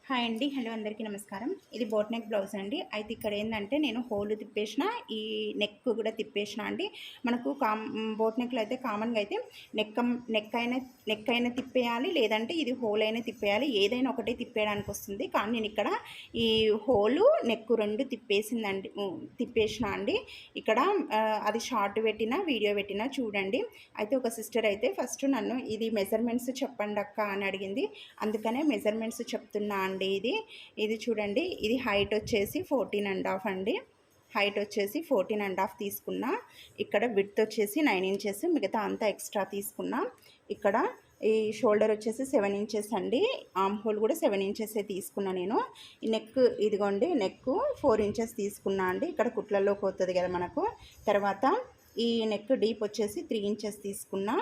Hi అండి. Hello అందరికీ నమస్కారం. ఇది బోట్ నెక్ బ్లౌజ్ అండి. అయితే ఇక్కడ ఏందంటే నేను హోల్ తిప్పేసిన, ఈ నెక్ కూడా తిప్పేసిన అండి. మనకు బోట్ నెక్‌లో అయితే కామన్‌గా అయితే నెక్ అయినా తిప్పేయాలి, లేదంటే ఇది హోల్ అయినా తిప్పేయాలి. ఏదైనా ఒకటే తిప్పేయడానికి వస్తుంది. కానీ నేను ఇక్కడ ఈ హోలు, నెక్ 2 తిప్పేసిన అండి. ఇక్కడ అది షార్ట్ పెట్టిన, వీడియో పెట్టిన చూడండి. అయితే ఒక సిస్టర్ అయితే ఫస్ట్ నన్ను ఇది మెజర్‌మెంట్స్ చెప్పండక్క అని అడిగింది. అందుకనే మెజర్‌మెంట్స్ చెప్తున్నా అండి. ఇది చూడండి, ఇది హైట్ వచ్చేసి 14.5 అండి. హైట్ వచ్చేసి 14.5 తీసుకున్నా. ఇక్కడ విడ్త్ వచ్చేసి 9 ఇంచెస్, మిగతా అంతా ఎక్స్ట్రా తీసుకున్నా. ఇక్కడ ఈ షోల్డర్ వచ్చేసి 7 ఇంచెస్ అండి. ఆర్మ్ హోల్ కూడా 7 ఇంచెసే తీసుకున్నా నేను. ఈ నెక్ ఇదిగోండి, నెక్ 4 ఇంచెస్ తీసుకున్నా అండి. ఇక్కడ కుట్లలోకి పోతుంది కదా మనకు. తర్వాత ఈ నెక్ డీప్ వచ్చేసి 3 ఇంచెస్ తీసుకున్నా.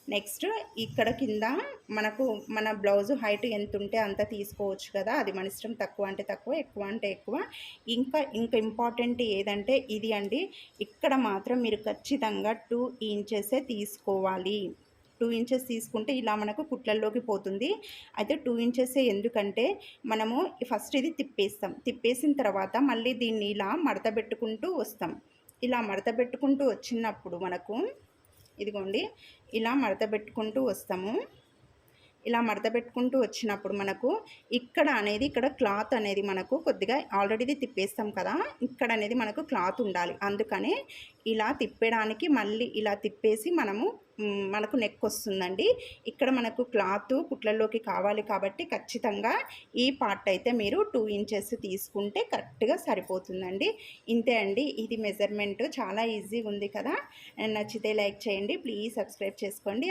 నెక్స్ట్ ఇక్కడ కింద మన బ్లౌజు హైట్ ఎంత ఉంటే అంత తీసుకోవచ్చు కదా, అది మన ఇష్టం. తక్కువ అంటే తక్కువ, ఎక్కువ అంటే ఎక్కువ. ఇంకా ఇంపార్టెంట్ ఏదంటే ఇది అండి. ఇక్కడ మాత్రం మీరు ఖచ్చితంగా 2 ఇంచెసే తీసుకోవాలి. 2 ఇంచెస్ తీసుకుంటే ఇలా మనకు కుట్లల్లోకి పోతుంది. అయితే 2 ఇంచెసే, ఎందుకంటే మనము ఫస్ట్ ఇది తిప్పేసిన తర్వాత మళ్ళీ దీన్ని ఇలా మడత పెట్టుకుంటూ వస్తాం. ఇలా మడత పెట్టుకుంటూ వచ్చినప్పుడు మనకు ఇదిగోండి, ఇలా మడత పెట్టుకుంటూ వస్తాము. ఇలా మడత పెట్టుకుంటూ వచ్చినప్పుడు మనకు ఇక్కడ క్లాత్ అనేది మనకు కొద్దిగా ఆల్రెడీ తిప్పేస్తాం కదా, ఇక్కడ అనేది మనకు క్లాత్ ఉండాలి. అందుకనే ఇలా తిప్పడానికి మళ్ళీ ఇలా తిప్పేసి మనకు నెక్ వస్తుందండి. ఇక్కడ మనకు క్లాత్ కుట్లలోకి కావాలి కాబట్టి ఖచ్చితంగా ఈ పార్ట్ అయితే మీరు 2 ఇంచెస్ తీసుకుంటే కరెక్ట్గా సరిపోతుందండి. ఇంతే అండి, ఇది మెజర్మెంట్. చాలా ఈజీగా ఉంది కదా. నచ్చితే లైక్ చేయండి, ప్లీజ్ సబ్స్క్రైబ్ చేసుకోండి.